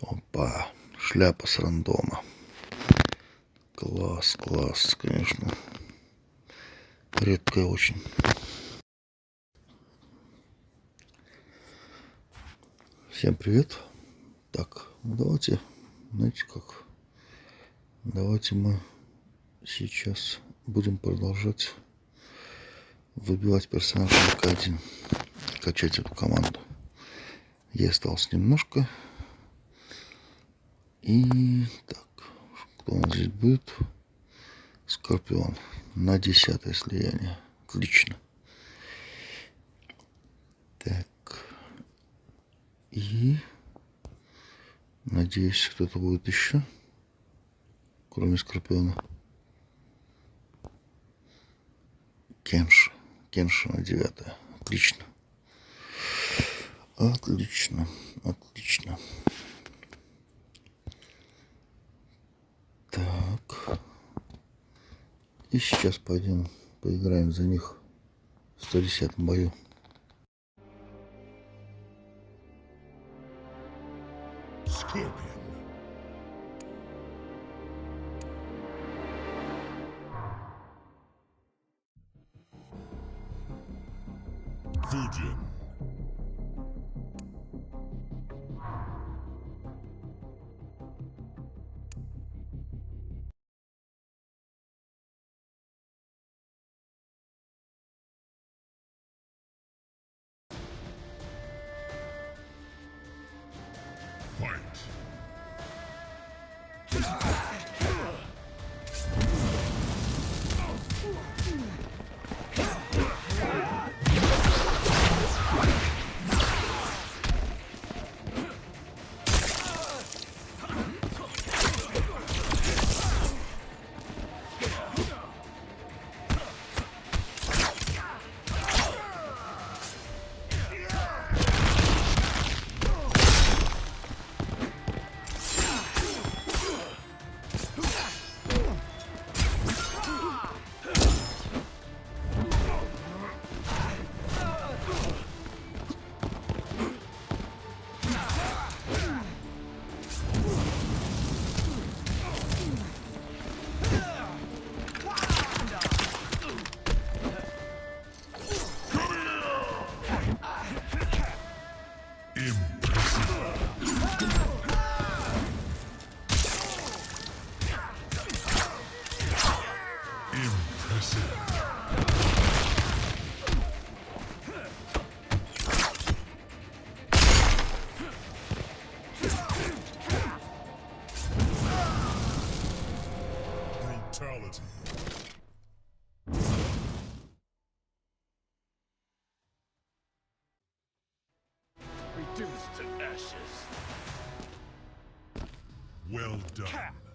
Опа, шляпа с рандома. Класс, класс, конечно. Редкая очень. Всем привет. Так, ну давайте, знаете как, давайте мы сейчас будем продолжать выбивать персонажа МК1, качать эту команду. Ей осталось немножко. И так, кто у нас здесь будет? Скорпион на 10-е слияние. Отлично. Так. И надеюсь, кто-то будет еще, кроме Скорпиона. Кенша. Кенша на 9-е. Отлично. Отлично. Отлично. Так. И сейчас пойдем поиграем за них в 110-м бою. Reduced to ashes. Well done.